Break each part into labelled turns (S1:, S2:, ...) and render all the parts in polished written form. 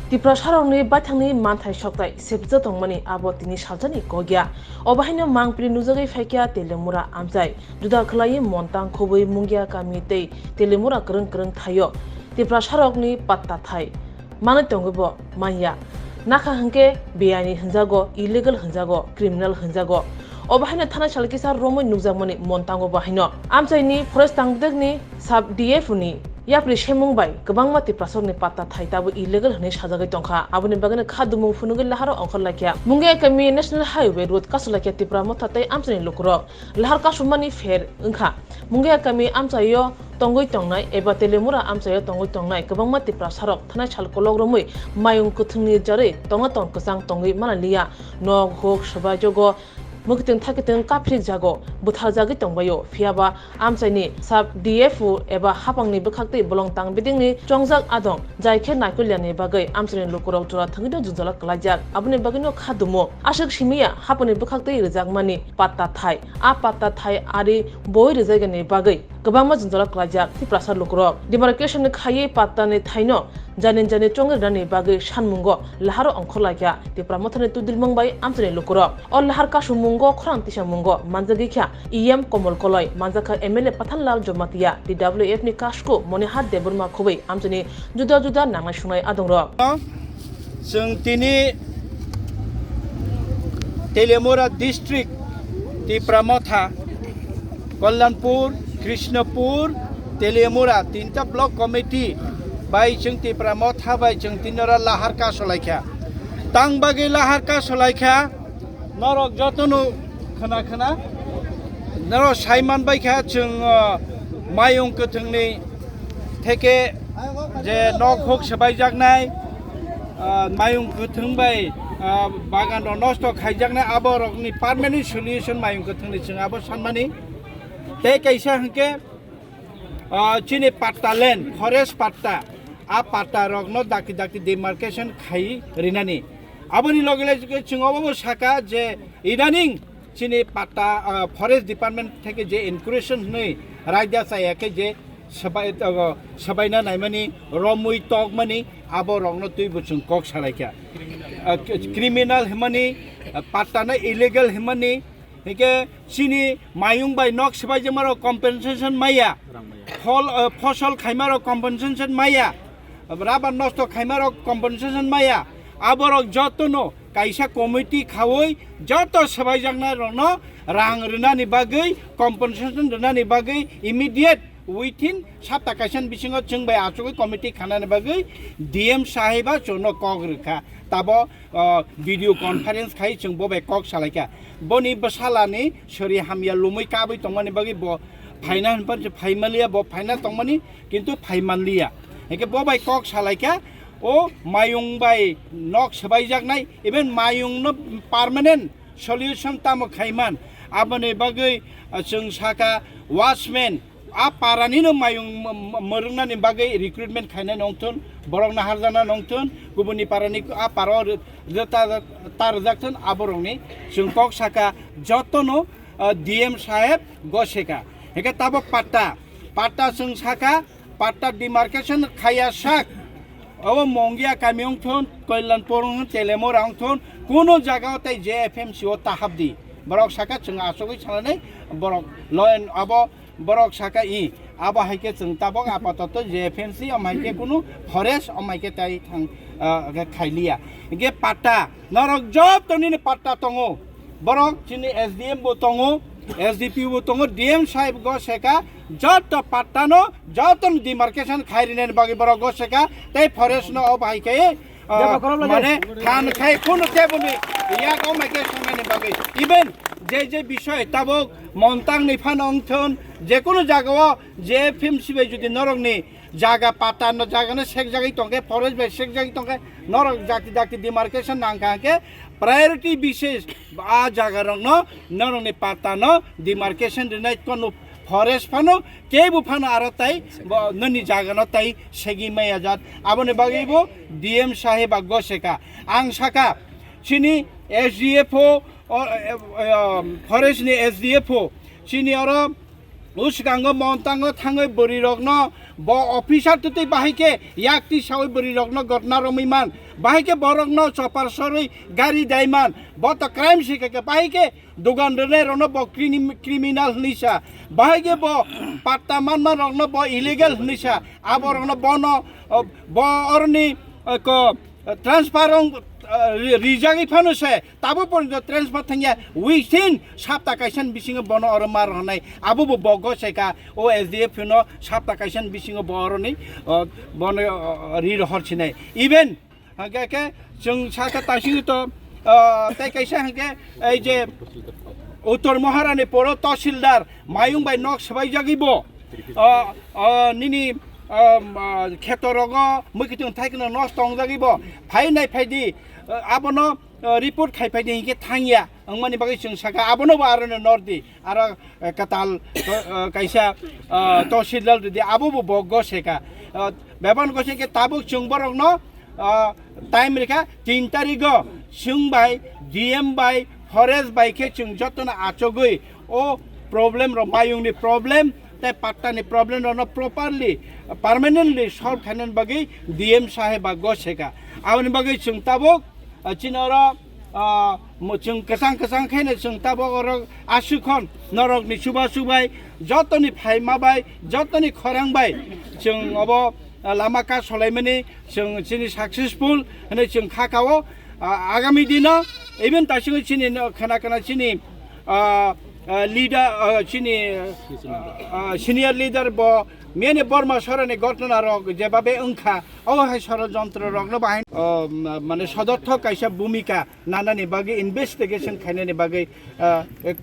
S1: Tipra sarongni bathangni manthai soktai sebja tongmani abo tini saljani kogya obahino mangpri nujagai faikya telemura amjai juda khlai montang khobui mungya kami tei telemura kreng thayo Tipra sarokni patta thai mane tongbo maya nakha hangke beani hunjago illegal hunjago criminal hunjago obahino thana salkisa romoi nujamani montango bahino amjaini forest tangdegni sub DF ni yapri shemung bai gobangma Tiprasokni patta thaitabu illegal hne sajagai tongkha aboni bagane khadumung funugil laharo ongkhor lakya munge kami national highway road kasulakya Tipra mothatai amsani lukurok lahar kasumani fer ongkha munge kami amsayo tongoi tongnai eba telemura amsayo tongoi tongnai gobangma Tipra sarok thanai salkolok romoi mayung kuthungni jare tonga tong kusang tongoi manaliya nog hok sabajogo mukting thakiting kaprik jago buthar jagi tongbayo phiaba amchaini sub DF eba hapangni bukhakti bolong tang bidingni chongjak adong jaikhe naikulyani bagai amchani lukurok tora thangida junjala klajak abuni bagino khadumo ashik simia hapani bukhakti rijakmani patta thai a patta thai ari boi rijagani bagai gobangma junjala klajak Tiprasar lukurok demarcation ni khaye patta ni thaino janin chongir rani bagai sanmungo laharo ongkhorlakya Tipra mothani tudilmong bai amchani lukurok or lahar kasumung khorang tisamungo manjagikha EM Komol Koloi manjaka MLA Pathanlal Jomatia DWF ni kasko monihat deburma khobei amchani juda nangai sunai adongrok
S2: जों दिनै तेलेमुरा district तिप्रामथा Kalyanpur Krishnapur तेलेमुरा तीनटा block committee bye जों तिप्रामथा bye जों तिनरा लाहार का सलायखा तांबागै लाहार का सलायखा नरक जतनु खोना नरक साइमान बायखा जों मायं गोथोंनि थेके जे नक हक सबायजागनाय मायं गोथों बाय बागान नष्ट खायजागनाय आबरकनि पार्मानेन्ट सल्युशन मायं गोथोंनि जों आबो सानमानि ते कैसा हंके चिनि पाट्टा लैंड फरेस्ट पाट्टा आ पाट्टा रकनो दाकी डिमार्केशन खाई रिनानि आबोनि लगे लगे जोंआबो साका जे इदानिं चिनि पाट्टा फरेस्ट डिपार्टमेंट थेके जे इनकुरेशन नै रायदा सायाके जे सबायना नायमानि रमुइ तकमानि आबो रकनो तुइ बुचुं कक सालायखा क्रिमिनल हिमानि पाट्टाना इलीगल हिमानि हेके चिनि मायुं बाय नक सबायजमारो कम्पेनसेशन माया फसल खाइमारो कम्पेनसेशन माया राबार नष्ट खाइमारो कम्पेनसेशन माया आबरक जतनो काइसा कमिटी खावै जत सबायजांना रनो रां रनानि बागै कम्पेनसेशन रनानि बागै इमिडिएट विथिन साप्ता काइसान बिसिङाव जों बाय आचुगै कमिटी खानानि बागै DM साहेबा जनो कक रखा ताबो भिडिअ कन्फारेन्स खाइ जों बबाय कक सालायखा बनि बसालानि सरि हामिया लुमै काबै तंमानि बागै ब फाइना हनपार फाइमालिया ब फाइना तंमानि किन्तु फाइमालिया हेके बबाय कक सालायखा ओ मायुं बाय नक सबायजागनाय इभेन मायुंनो पार्मानेन्ट सल्युशन तामो खाइमान आबने बागै जों साका वाचमेन आ पारानिनो मायुं मरंनानि बागै रिक्रुटमेन्ट खायनाय नंथोन बरक नाहार जाना नंथोन गुबुननि पारानि आ पारो तार जागथोन आबरंनि जों कक साका जतनो DM साहेब गसेका हेके ताबो पाट्टा जों साका पाट्टा डिमार्केशन खाया साक अब मंगिया कामियों थोन कल्याणपुर तेलेमुरा थोन कोनो जगह तै JFMC ओ ताहाबदी बरक साका जों आसगै सानानै बरक लयन अब बरक साका इ अब हाइके जों ताबक आपातत JFMC अमाइके कोनो फरेस्ट अमाइके ताइ थां खाइलिया गे पाट्टा नरक जब तनिने पाट्टा तंगो बरक चिनि SDM बो तंगो SDP बो तंगो DM साहेब गसेका जत पाट्टानो जतन डिमार्केशन खाइरिने बागै बरक गसेका तै फरेस्ट न अब हाइके माने खान खाइ कोनो टेबुनि या गमाइके संनानि बागै इभेन जे বিষয় ताबक मन्तां निफान अंथोन जे कोनो जागाव जे फिमसिबाय जुदि नरकनि जागा पाटा न जागानो सेक जागै तंगे फरेस्ट बाय सेक जागै तंगे नरक जाति डिमार्केशन नांकाके प्रायोरिटी विशेष आ जागा रंगनो नरकनि पाटा न डिमार्केशन दिनाय कोनो फरेस्ट फानो केबो फानो आरो ताइ ननि जागानो ताइ सेगि माया जात आबने बागैबो DM साहेब गसेका आं साका चिनि SDFO फरेस्टनि SDFO चिनि आरो उसगांगो मन्तांगो थाङै बोरि रगनो ব অফিসার তুই বাহিকে ইয়াকটি সাউই বরি রগ্ন ঘটনা রমিমান বাহিকে বরগ্ন চপার সরই গাড়ি দাইমান ব তো ক্রাইম শিখে বাহিকে দোকান রে রন ব ক্রিমিনাল নিশা বাহিকে ব পাত্তা মান রগ্ন ব ইলিগাল নিশা আবর রগ্ন বন ব অরনি ক ট্রান্সফারং রিজাগি ফানুসে তাবো পর্যন্ত ট্রান্সফার থাঙ্গিয়া উইথিন সাপ্তাহ কাইসান বিসিং বন অরমার হনাই আবো বগ সেকা ও এসডিএফ ফিন সাপ্তাহ কাইসান বিসিং বরনি বন রি হরছিনাই ইভেন হাঙ্কে जों साका तासिं तो ताई काइसा हांके এই যে উত্তর মহারানী পৌর তহসিলদার মায়ুং বাই নক সবাই জাগিব নিনি ক্ষেতরগ মুখিতং থাইকনো নষ্ট জাগিব ফাইনাই ফাইদি আবনো রিপোর্ট খাইফাইদি হিকে থাंगिया अंगमानि बागै जों साका आबनो आरो नर्दी आरो काताल काइसा तहसिलदार दि आबो बग सेका बेबान गसे के ताबुक जों बरंग टाइम रेखा 3 तारिख सोंबाय डीएम बाय फरेस्ट बाय के जों जतन आचगै ओ प्रॉब्लम र मायुंनि प्रॉब्लम ताई पाट्टानि प्रॉब्लम र प्रॉपर्ली परमानेंटली सॉल्व खानन बागै डीएम साहेब गसेका आबनि बागै जों ताबुक चिनर जों कसां खायनो जों ताबक आसुखन नरकनि सुबा सुबाय जतनि फाइमाबाय जतनि खरांबाय जों अब लामा का सलायमानि जों चिनि सक्सेसफुल होनै जों खाकाओ आगामी दिन इभेन तासिङै चिनि खाना चिनि लिडार चिनि सिनियर लिडार ब मेने बर्मा सरने घटना रग जेबाबे अंखा अहाय षड़यंत्र रग्न बाहाय माने सदर्थक काइसा भूमिका नानानि बागै इनभेस्टिगेशन खायनानि बागै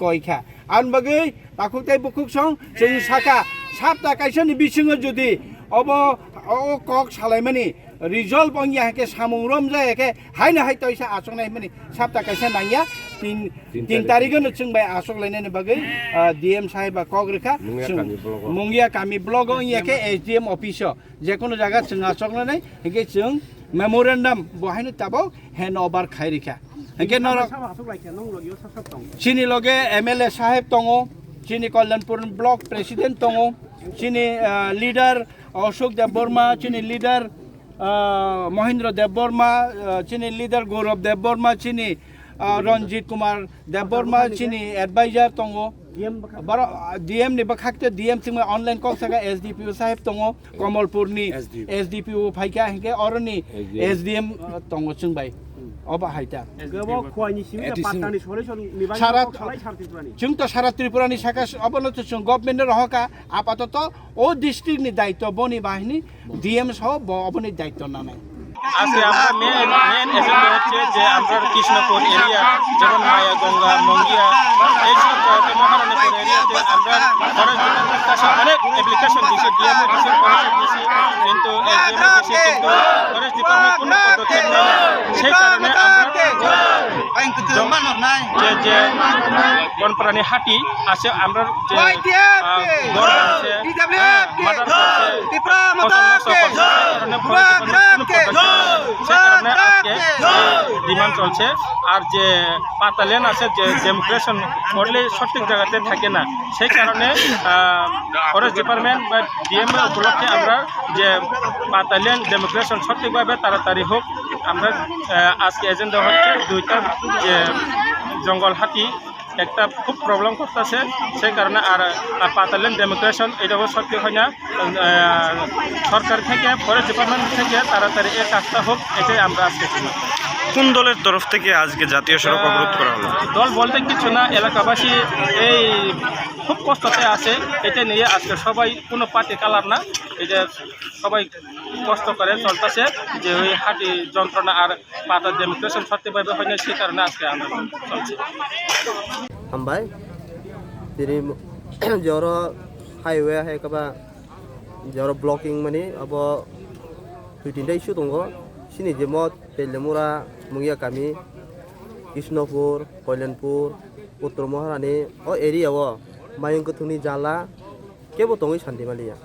S2: कयखा आन बागै ताखुताय बुकुक सं जों साका सापता काइसानि बिसिङै जुदि अब ओ कक सालायमानि रिजल्व अंगिया के सामुंरम जाय के हायना हाय तैसा आसंनाय माने सापता काइसा नांगिया 3 तारिखनो जों बाय आसंलायनायनि बागै डीएम साहेब कग्रेखा मुंगिया कामी ब्लग अंगिया के एसडीएम ऑफिस जेकुनु जागा जों आसंनानै के जों मेमोरेंडम बहायनो ताबो हैंड ओवर खायरिखा के नर चिनि लगे एमएलए साहेब दङो चिनि कल्याणपुर ब्लक प्रेसिडेंट दङो चिनि लीडर अशोक देव बर्मा चिनि लीडर महेंद्र देव बर्मा चिनि लीडर गौरव देव बर्मा चिनि रंजित कुमार देव बर्मा चिनि एडवाइजर दङो डीएम नि बखाक्ते डीएम थिं ऑनलाइन कक सगा एसडीपीओ साहेब दङो कमलपुरनि एसडीपीओ फाइका हिके अरनि एसडीएम दङो जों बाय अबा हाइता
S3: गोबाव खवाइनि सिमि पाट्टानि सलिउसन निबाय
S2: जों तो सारा त्रिपुरानि साका अबनो तो जों गभर्नमेन्ट रहका आपातत ओ डिस्ट्रिक्ट नि दायित्व बनि बाहिनी डीएम सह अबनि दायित्व नानाय
S4: আজকে আমরা মেন এজেন্ডা হচ্ছে যে আমরা কৃষ্ণপুর এরিয়া যেমন মায়া গঙ্গা মঙ্গিয়া এইসব মহারানীপুর এরিয়াতে আমরা ফরেস্ট ডিপার্টমেন্ট কাছে অনেক অ্যাপ্লিকেশন দিয়েছি ডিএম অফিসের পরিষদ দিয়েছি কিন্তু ফরেস্ট ডিপার্টমেন্ট কোনো পদক্ষেপ নেয় সেই কারণে আমরা যে বনপ্রাণী হাতি আছে আমরা যে গড় আছে মার্ডার করছে সেকারণে আজকে ডিমান্ড চলছে আর যে পাতালেন আছে যে ডেমোক্রেশন করলে সঠিক জায়গাতে থাকে না সেই কারণে ফরেস্ট ডিপার্টমেন্ট বা ডিএম উপলক্ষে আমরা যে পাতালেন ডেমোক্রেশন সঠিকভাবে তাড়াতাড়ি হোক আমরা আজকে এজেন্ডা হচ্ছে দুইটা যে জঙ্গল হাতি একটা খুব প্রবলেম করতেছে সেই কারণে আর পাতালেন ডেমোক্রেশন এটাও সত্যি হয় না সরকার থেকে ফরেস্ট ডিপার্টমেন্ট থেকে তাড়াতাড়ি এই কাজটা হোক এটাই আমরা আজকে
S5: কোন দলের তরফ থেকে আজকে জাতীয় সড়ক অবরোধ করা হলো
S4: দল বলতে কিছু না এলাকাবাসী এই খুব কষ্টতে আছে এটা নিয়ে আজকে সবাই কোনো পার্টি কালার না এটা সবাই কষ্ট করে চলতেছে যে ওই হাঁটি যন্ত্রণা আর পাতার ডেমোক্রেশন সত্যিভাবে হয় না সেই কারণে আজকে আন্দোলন চলছে
S6: হামবাই jadi joro highway hai kaba joro blocking mani abo tuitinda issue tongo sini jemot telemura mungia kami Krishnapur Kalyanpur Uttar Maharani o area wo mayung kuthuni jala kebo tongi shantimaliya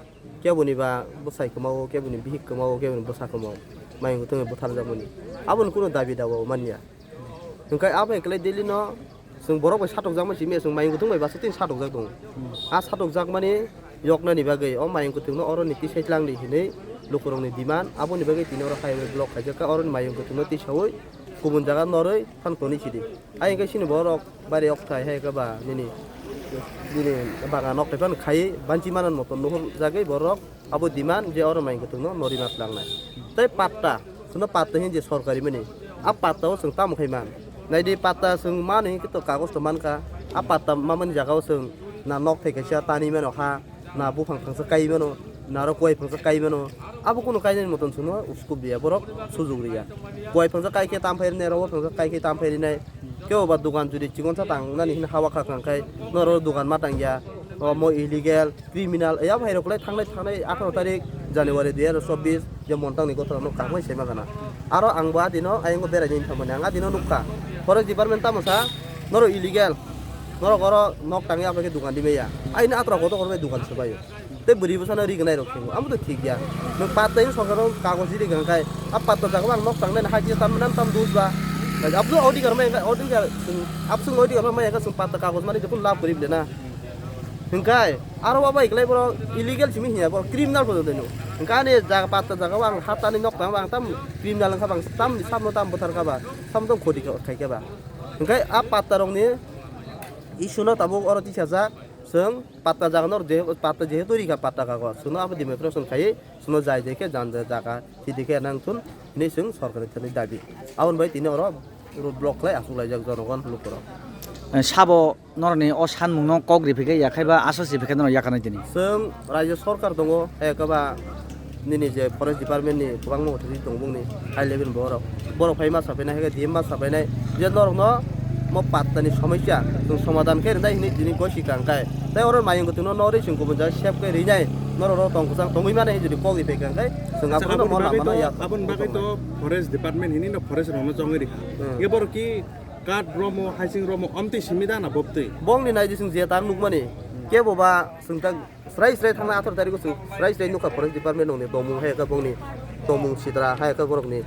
S6: kebuni ba bosai kemau kebuni bihik kemau kebuni bosa kemau mayung kuthuni bothar jamuni abon kuno dabi dawo mania nungkai abai kelai deli no जों बरक सातक जाक मानसि जों माइ गुथुं माइबासो 3 सातक जाक दं आ सातक जाक माने yoknani bagai o mayung kutungno oro niti saitlang di hini lukurongni diman aboni bagai tini oro highway block kajaka oro mayung kutungno ti sawoi kubun jaga noroi thankoni sidi ai ga sini borok bari okthai hai ga ba nini bagan ok tepan khai banci manan moton nuhur jagai borok abo diman je oro mayung kutungno nori mat langnai tai patta suno patta hin je sorkari mani a patta o sung tam khaiman nai di patta sung mani kito kagos teman ka a patta maman jaga o sung na nok thai kaisa tani mano ha na bu phang phang sa kai mano na ro koi phang sa kai mano abo kuno kai ni moton suno usko biya borok sujug riya koi phang sa kai ke tam phair ne ro phang sa kai ke tam phair nai kyo ba dukan judi chigon sa tang nani hin hawa kha kang kai no ro dukan matang ya mo illegal criminal ya bhai ro klai thangnai 18 tarik Januari 2024 je montang ni kotor no kamai sema kana aro angba dino ayang bera ni thamane anga dino nukka forest department tamosa noro illegal noro goro nok tangi apa ke dukan di meya aina atra koto korbe dukan sebayo te beri busana ri gnai rokhe amu to thik ya no patai sokaro kagos di gangkai apa to jagwang nok tangne haji tamnan tam dusba abdu odi garmai odi gar absung odi garmai ka sumpat kagos mari jepun lab beri blena hingkai aro baba iklai boro illegal simi hiya boro criminal bodo denu hingkai ne jaga patta jaga wang hatani nok bang tam criminal ka bang tam di samno tam botar ka ba sam tom khodi ka khai ka ba hingkai a patta rong ni isuno tabuk oro ti saja seng patta jaga nor de patta je tori ka patta ka ko suno ap di metro sung khai suno jai deke jan jaga ti deke nang tun ni sung sorkar thani dabi awon bai tini oro road block lai asulai jag jorogon lukoro
S7: sabo norni o sanmung no kogri phike yakhaiba asasi phike no yakana dini
S6: seng rajya sarkar dongo ekaba nini je forest department ni kubang mo thri dongbung ni high level borok phaima sapaina hege dimma sapaina je norok no mo pattani samasya sung samadhan khe dai ni dini ko sikangkai tai oro mayung kutuno nori sung kubun ja sep ke rinai nororo tongkusang tongui mane jodi kogri phekangkai sung apno mo lamano ya
S3: abon bagai to forest department hini no forest rono jongri ebor ki kat romo haising romo amti simida na bobtei
S6: bong ni nai sung je tang nukmani ke boba sung tang srai thangna athor tari ko sung srai nuka forest department nong ni domung he ka bong ni domung sitra ha ka borok ni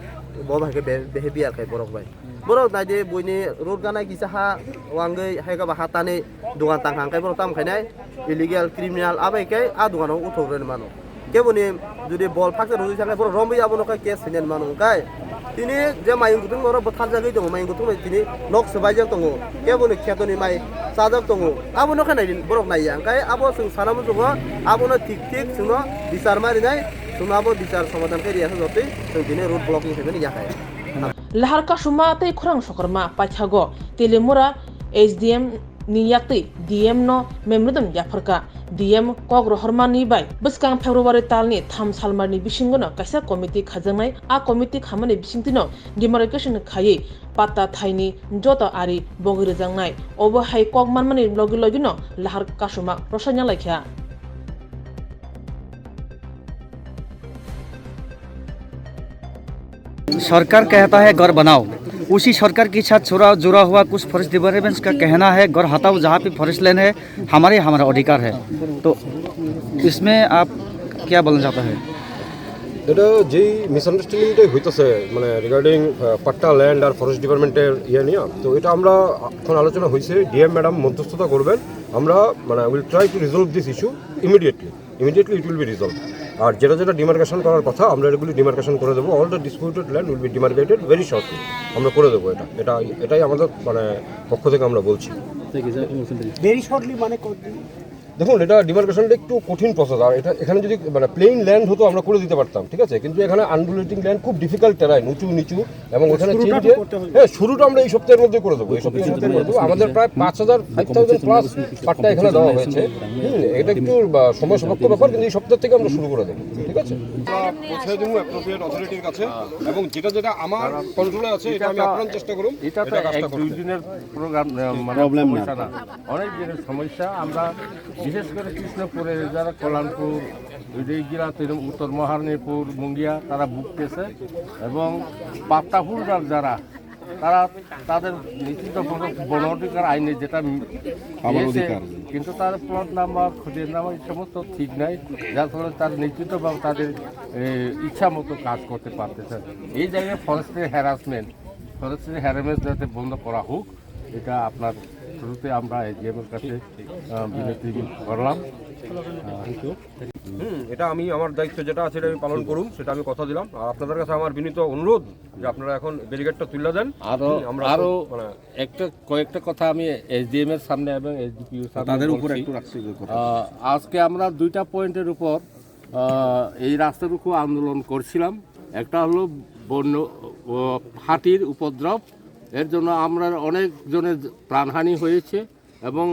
S6: boba ke behavior kai borok bai borok nai de boini road ganai kisa ha wangai ha ka ba hatani dukan tanghang kai borok tam khainai illegal criminal abai kai a dukan ong uthogren mano ke boni jodi bol phakta roi sangai borok rombi abono ka case sinen mano kai tini je mayung kutung oro bothar jagai dong mayung kutung tini nok sebaijak tongo ke boni khetoni mai sajak tongo abono khanai borok nai yang kai abo sung sanamu jongo abono tik sungno bisar mari nai sungno abo bisar samadhan kai riya jotei sung tini road blocking theben yakai
S1: lahar ka shuma tei khurang sokorma paithago telemura SDM ni yakti DM no memrudum yafarka DM kogro hormani bai buskang February talni tham salmarni bisingono kaisa committee khajangnai a committee khamani bisingtino demarcation khayi patta thaini joto ari bogire jangnai obo hai kogmanmani logi logino lahar kasuma prosanya laikha
S7: सरकार कहता है घर बनाओ उसी सरकार के साथ जुड़ा हुआ कुछ फॉरेस्ट डिपार्टमेंट्स का कहना है घर हटाओ जहाँ पे फॉरेस्ट लैंड है हमारा अधिकार है तो इसमें आप क्या बोलना चाहता है
S8: এটা যেই মিসআন্ডারস্ট্যান্ডিংটাই হইতেছে মানে রিগার্ডিং পাট্টা ল্যান্ড আর ফরেস্ট ডিপার্টমেন্টের নিয়ে তো এটা আমরা এখন আলোচনা হয়েছে ডিএম ম্যাডাম মধ্যস্থতা করবেন আমরা মানে will try to resolve this issue immediately it will be resolve আর যেটা ডিমার্কেশন করার কথা আমরা এগুলি ডিমার্কেশন করে দেবো all the disputed land will be demarcated very shortly আমরা করে দেবো এটাই আমাদের মানে পক্ষ থেকে আমরা বলছি
S3: ভেরি শর্টলি মানে
S8: দেখুন এটা ডিমার্কেশনটা একটু কঠিন প্রসেস আর এটা এখানে যদি মানে প্লেইন ল্যান্ড হতো আমরা করে দিতে পারতাম ঠিক আছে কিন্তু এখানে আনডুলেটিং ল্যান্ড খুব ডিফিকাল্ট টেরাইন উঁচু নিচু এবং ওখানে চেঞ্জ হ্যাঁ শুরুটা আমরা এই সপ্তাহের মধ্যে করে দেবো এই সপ্তাহের মধ্যে করে দেবো আমাদের প্রায় 5,000 প্লাস পাট্টা এখানে দেওয়া হয়েছে এটা একটু সময় সাপেক্ষ ব্যাপার কিন্তু এই সপ্তাহ থেকে আমরা শুরু করে দেবো ঠিক আছে পৌঁছে দেবো অ্যাপ্রোপ্রিয়েট অথরিটির কাছে এবং যেটা আমার কন্ট্রোলে আছে এটা আমি আপনার চেষ্টা করুন
S9: এটা তো এক দুই দিনের প্রবলেম না অনেক দিনের সমস্যা আমরা বিশেষ করে কৃষ্ণপুরের যারা কল্যাণপুর জেলা উত্তর মহারানীপুর মুঙ্গিয়া তারা ভুগতেছে এবং পাত্তাপুরদার যারা তারা তাদের নিশ্চিত বন অধিকার আইনে যেটা কিন্তু তার প্লট নাম্বার খুঁজে নাম্বার এই সমস্ত ঠিক নাই যার ফলে তার নিশ্চিত বা তাদের ইচ্ছা মতো কাজ করতে পারতেছে এই জায়গায় ফরেস্টের হ্যারাসমেন্ট যাতে বন্ধ করা হোক এটা আপনার শুরুতে আমরা এজিএমের কাছে বিনতি করলাম
S8: এটা আমি আমার দায়িত্ব যেটা আছে এটা আমি পালন করুন, সেটা আমি কথা দিলাম। আর আপনাদের কাছে আমার বিনীত অনুরোধ যে আপনারা এখন ব্যারিকেডটা তুলে দেন।
S9: আরো একটা কয়েকটা কথা আমি এসডিএম এর সামনে এবং এসডিপিও তাদের উপর একটু রাখছি। আজকে আমরা 2টা পয়েন্টের উপর এই রাস্তা রুখো আন্দোলন করছিলাম। একটা হলো বন্য হাতির উপদ্রব, এর জন্য আমরা অনেক জনের প্রাণহানি হয়েছে এবং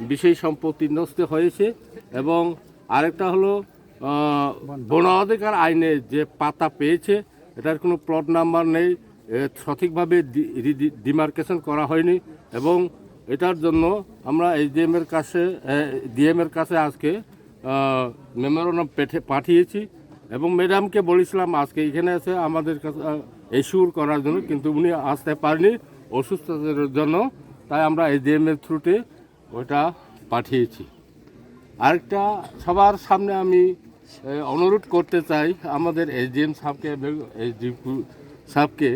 S9: বিশেষ সম্পত্তি নষ্ট হয়েছে। এবং আরেকটা হলো বন অধিকার আইনে যে পাতা পেয়েছে এটার কোনো প্লট নাম্বার নেই, সঠিকভাবে ডিমার্কেশন করা হয়নি এবং এটার জন্য আমরা ডিএম এর কাছে আজকে মেমোরান্ডাম পাঠিয়েছি এবং ম্যাডামকে বলেছিলাম আজকে এখানে এসে আমাদের কাছে এশিওর করার জন্য, কিন্তু উনি আসতে পারেনি অসুস্থতার জন্য, তাই আমরা এসডিএম এর থ্রুতে ওইটা পাঠিয়েছি। আরেকটা সবার সামনে আমি অনুরোধ করতে চাই আমাদের এসডিএম সাহেবকে এবং এসডিপি সাহেবকে,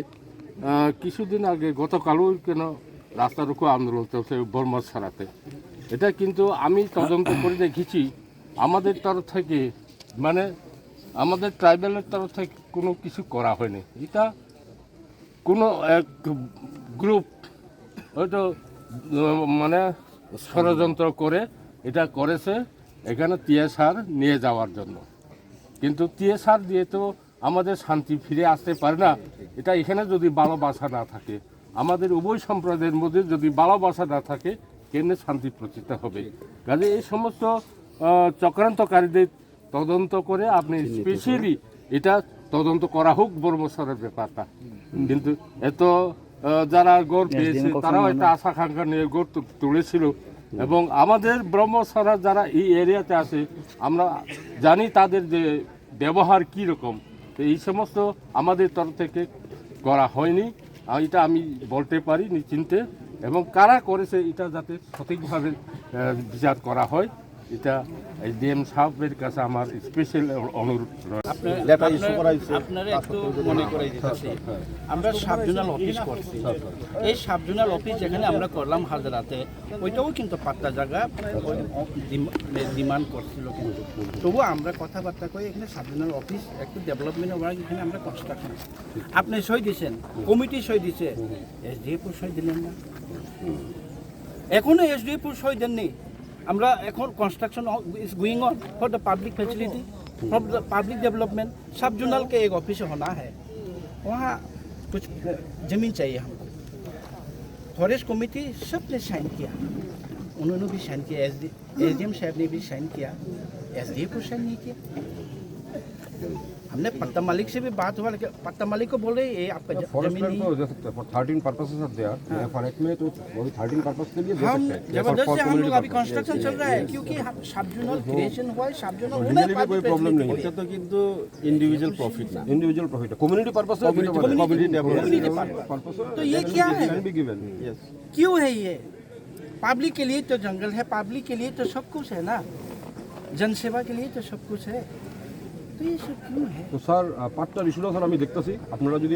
S9: কিছুদিন আগে গতকালও কেন রাস্তা রুখো আন্দোলন চলছে বর্মা ছাড়াতে, এটা কিন্তু আমি তদন্ত করে দেখেছি আমাদের তরফ থেকে, মানে আমাদের ট্রাইবেলের তরফ থেকে কোনো কিছু করা হয়নি। এটা কোনো এক গ্রুপ হয়তো মানে ষড়যন্ত্র করে এটা করেছে এখানে টিএসআর নিয়ে যাওয়ার জন্য, কিন্তু টিএসআর দিয়ে তো আমাদের শান্তি ফিরে আসতে পারে না। এটা এখানে যদি ভালোবাসা না থাকে, আমাদের উভয় সম্প্রদায়ের মধ্যে যদি ভালোবাসা না থাকে, কেন শান্তি প্রতিষ্ঠা হবে? কাজে এই সমস্ত চক্রান্তকারীদের তদন্ত করে আপনি স্পেশালি এটা তদন্ত করা হোক বর্মসরের ব্যাপারটা। কিন্তু এত যারা গড় পেয়েছে তারাও একটা আশা আকাঙ্ক্ষা নিয়ে গড় তুলেছিল এবং আমাদের ব্রহ্মসরা যারা এই এরিয়াতে আছে আমরা জানি তাদের যে ব্যবহার কী রকম, তো এই সমস্ত আমাদের তরফ থেকে করা হয়নি, এটা আমি বলতে পারি নিশ্চিন্তে। এবং কারা করেছে এটা যাতে সঠিকভাবে বিচার করা হয়, এটা ডিএম সাহেবের কাছে আমার স্পেশাল অনুরোধ।
S2: আপনারা একটু মনে করে দিতেছি, আমরা সাবজোনাল অফিস করছি। এই সাবজোনাল অফিস যেখানে আমরা করলাম হাজারাতে, ওইটাও কিন্তু পাত্তা জায়গা ডিমান্ড করছিল, কিন্তু তবুও আমরা কথাবার্তা করি এখানে সাবজোনাল অফিস একটু ডেভেলপমেন্ট হওয়ার এখানে আমরা কনস্ট্রাকশন। আপনি সই দিচ্ছেন, কমিটি সই দিচ্ছে, এসডিএফও সই দিলেন না, এখনো এসডিএফও সই দেননি। আমরা এখন construction is going on for the public facility for the public development. Sub zonal के एक ऑफिस होना है, वहाँ कुछ ज़मीन चाहिए हमको। फॉरेस्ट कमेटी सब ने साइन किया, उन्होंने भी साइन किया, एसडीएम साहब ने भी साइन किया, एसडीएफ को साइन नहीं किया। हमने पट्टा मालिक से भी बात हुआ, लेकिन पट्टा मालिक को बोल रहे ये आपका जमीन नहीं है।
S8: 13 पर्पसेस आर देयर, फॉरेस्ट में तो वही 13 पर्पस के लिए दे
S2: हम
S8: सकते हैं।
S2: जबरदस्त से हम लोग अभी कंस्ट्रक्शन चल रहा है, क्योंकि सब जोनल क्रिएशन हुआ है, सब जोनल होना है,
S8: कोई प्रॉब्लम नहीं है।
S3: तो किंतु इंडिविजुअल प्रॉफिट ना,
S8: इंडिविजुअल प्रॉफिट है, कम्युनिटी पर्पस है,
S3: कम्युनिटी डेवलपमेंट
S8: पर्पस
S2: तो ये क्या है,
S8: कैन बी गिवन।
S3: यस,
S2: क्यों है ये? पब्लिक के लिए तो जंगल है, पब्लिक के लिए तो सब कुछ है ना, जनसेवा के लिए तो सब कुछ है, तो ये सब क्यों है?
S8: তো স্যার পাট্টার ইস্যুটা স্যার আমি দেখতেছি, আপনারা যদি